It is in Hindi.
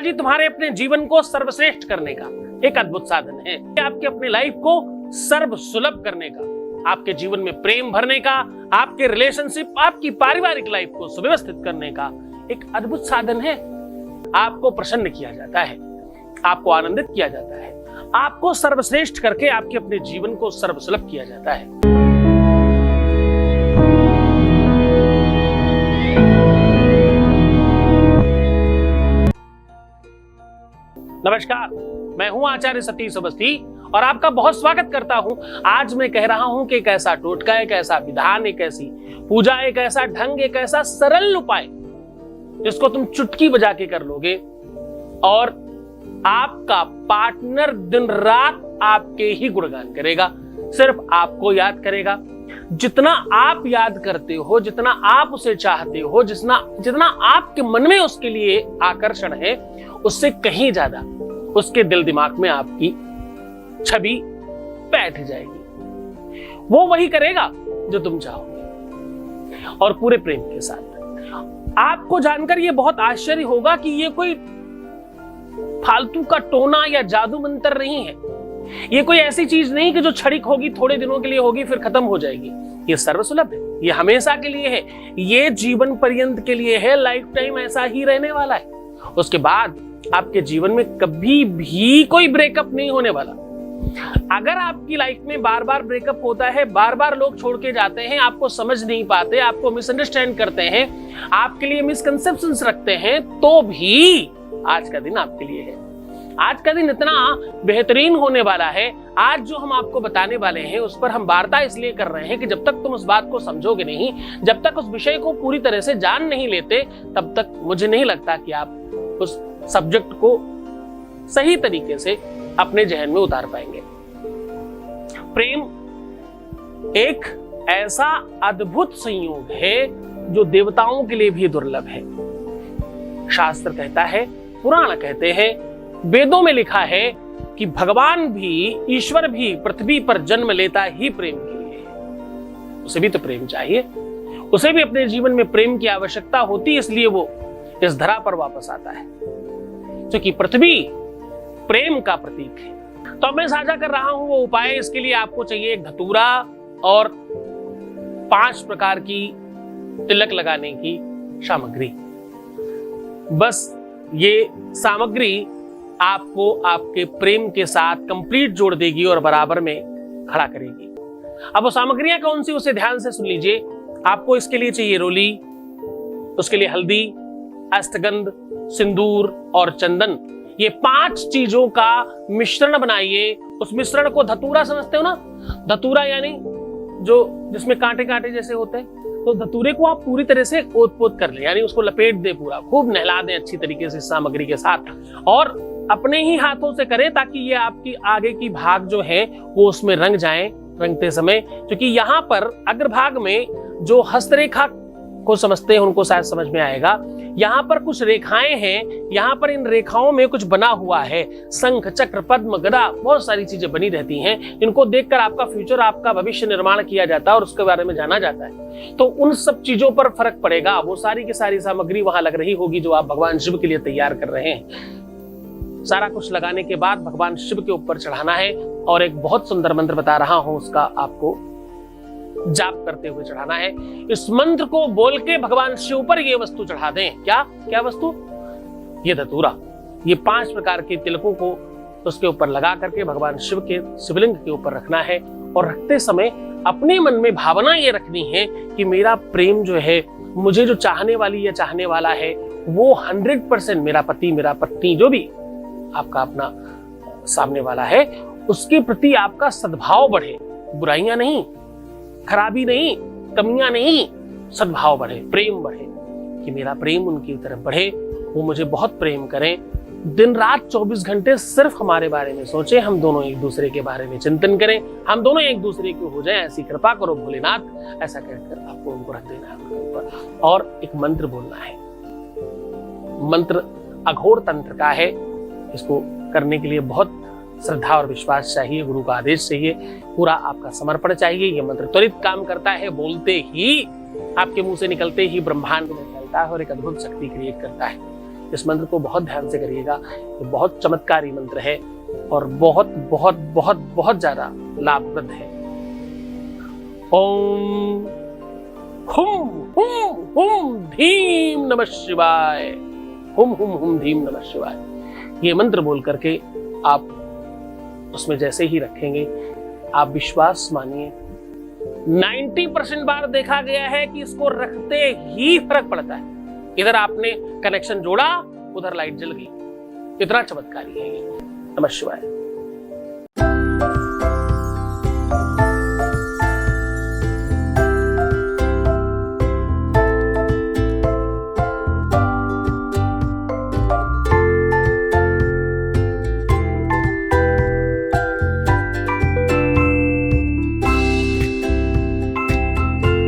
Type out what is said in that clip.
टेक्नोलॉजी तुम्हारे अपने जीवन को सर्वश्रेष्ठ करने का एक अद्भुत साधन है। आपके अपने लाइफ को सर्व सुलभ करने का, आपके जीवन में प्रेम भरने का, आपके रिलेशनशिप, आपकी पारिवारिक लाइफ को सुव्यवस्थित करने का एक अद्भुत साधन है। आपको प्रसन्न किया जाता है, आपको आनंदित किया जाता है, आपको सर्वश्रेष्ठ करके आपके अपने जीवन को सर्वसुलभ किया जाता है। नमस्कार, मैं हूं आचार्य सतीश अवस्थी और आपका बहुत स्वागत करता हूं। आज मैं कह रहा हूं कि एक ऐसा टोटका, एक ऐसा विधान, एक ऐसी पूजा, एक ऐसा ढंग, एक ऐसा सरल उपाय जिसको तुम चुटकी बजा के कर लोगे और आपका पार्टनर दिन रात आपके ही गुणगान करेगा, सिर्फ आपको याद करेगा। जितना आप याद करते हो, जितना आप उसे चाहते हो, जितना आपके मन में उसके लिए आकर्षण है, उससे कहीं ज्यादा उसके दिल दिमाग में आपकी छवि बैठ जाएगी। वो वही करेगा जो तुम चाहोगे और पूरे प्रेम के साथ। आपको जानकर ये बहुत आश्चर्य होगा कि ये कोई फालतू का टोना या जादू मंत्र नहीं है। ये कोई ऐसी चीज नहीं कि जो क्षणिक होगी, थोड़े दिनों के लिए होगी, फिर खत्म हो जाएगी। ये सर्वसुलभ है, ये हमेशा के लिए है, ये जीवन पर्यंत के लिए है, लाइफ टाइम ऐसा ही रहने वाला है। उसके बाद आपके जीवन में कभी भी कोई ब्रेकअप नहीं होने वाला। अगर आपकी लाइफ में बार बार ब्रेकअप होता है, बार बार लोग छोड़ के जाते हैं, आपको समझ नहीं पाते, आपको मिसअंडरस्टैंड करते हैं, आपके लिए मिसकंसेप्शंस रखते हैं, तो भी आज का दिन आपके लिए है। आज का दिन इतना बेहतरीन होने वाला है। आज जो हम आपको बताने वाले हैं उस पर हम वार्ता इसलिए कर रहे हैं कि जब तक तुम उस बात को समझोगे नहीं, जब तक उस विषय को पूरी तरह से जान नहीं लेते, तब तक मुझे नहीं लगता कि आप उस सब्जेक्ट को सही तरीके से अपने जहन में उतार पाएंगे। प्रेम एक ऐसा अद्भुत संयोग है जो देवताओं के लिए भी दुर्लभ है। शास्त्र कहता है, पुराण कहते हैं, वेदों में लिखा है कि भगवान भी, ईश्वर भी पृथ्वी पर जन्म लेता ही प्रेम के लिए है। उसे भी तो प्रेम चाहिए, उसे भी अपने जीवन में प्रेम की आवश्यकता होती, इसलिए वो इस धरा पर वापस आता है, क्योंकि पृथ्वी प्रेम का प्रतीक है। तो मैं साझा कर रहा हूं वो उपाय। इसके लिए आपको चाहिए एक धतूरा और 5 प्रकार की तिलक लगाने की सामग्री। बस ये सामग्री आपको आपके प्रेम के साथ कंप्लीट जोड़ देगी और बराबर में खड़ा करेगी। अब वो सामग्रियां कौन सी, उसे ध्यान से सुन लीजिए। आपको इसके लिए चाहिए रोली, उसके लिए हल्दी, अष्टगंध, सिंदूर और चंदन। ये 5 चीजों का मिश्रण बनाइए। उस मिश्रण को धतूरा समझते हो ना? धतूरा यानी जो जिसमें कांटे कांटे जैसे होते हैं, तो धतूरे को आप पूरी तरह से ओत-पोत कर लें, यानी उसको लपेट दें, पूरा खूब नहला दें अच्छी तरीके से सामग्री के साथ, और अपने ही हाथों से करें ताकि ये आपकी आगे की भाग जो है वो उसमें रंग जाएं रंगते समय। क्योंकि यहाँ पर अग्रभाग में जो हस्तरेखा को समझते हैं उनको शायद समझ में आएगा। यहाँ पर कुछ रेखाएं हैं, यहाँ पर इन रेखाओं में कुछ बना हुआ है, शंख, चक्र, पद्म, गदा, बहुत सारी चीजें बनी रहती हैं। इनको देखकर आपका फ्यूचर, आपका भविष्य निर्माण किया जाता है और उसके बारे में जाना जाता है। तो उन सब चीजों पर फर्क पड़ेगा। वो सारी की सारी सामग्री वहां लग रही होगी जो आप भगवान शिव के लिए तैयार कर रहे हैं। सारा कुछ लगाने के बाद भगवान शिव के ऊपर चढ़ाना है और एक बहुत सुंदर मंत्र बता रहा हूं, उसका आपको जाप करते हुए चढ़ाना है। इस मंत्र को बोल के भगवान शिव पर ये वस्तु चढ़ा दें। क्या क्या वस्तु? ये धतूरा। ये 5 प्रकार के तिलकों को उसके ऊपर लगा करके भगवान शिव के शिवलिंग के ऊपर रखना है और रखते समय अपने मन में भावना ये रखनी है कि मेरा प्रेम जो है, मुझे जो चाहने वाली या चाहने वाला है, वो 100% मेरा पति, मेरा पत्नी, जो भी आपका अपना सामने वाला है, उसके प्रति आपका सद्भाव बढ़े। बुराइयां नहीं, खराबी नहीं, कमियां नहीं, सद्भाव बढ़े, प्रेम बढ़े, कि मेरा प्रेम उनकी तरफ बढ़े, वो मुझे बहुत प्रेम करें। दिन रात 24 घंटे सिर्फ हमारे बारे में सोचें, हम दोनों एक दूसरे के बारे में चिंतन करें, हम दोनों एक दूसरे के हो जाएं, ऐसी कृपा करो भोलेनाथ। ऐसा कहकर आपको उनको रख देना है अपने ऊपर और एक मंत्र बोलना है। मंत्र अघोर तंत्र का है। इसको करने के लिए बहुत श्रद्धा और विश्वास चाहिए, गुरु का आदेश चाहिए, पूरा आपका समर्पण चाहिए। यह मंत्र त्वरित काम करता है, बोलते ही आपके मुंह से निकलते ही ब्रह्मांड में फैलता है और एक अद्भुत शक्ति क्रिएट करता है। इस मंत्र को बहुत ध्यान से करिएगा, ये बहुत चमत्कारी मंत्र है और बहुत बहुत बहुत बहुत ज्यादा लाभप्रद है। ओम हुम हुम हुम धीम नमः शिवाय, हुम हुम हुम धीम नमः शिवाय। ये मंत्र बोल करके आप उसमें जैसे ही रखेंगे, आप विश्वास मानिए 90% बार देखा गया है कि इसको रखते ही फर्क पड़ता है। इधर आपने कनेक्शन जोड़ा, उधर लाइट जल गई। इतना चमत्कारी है ये। नमः शिवाय।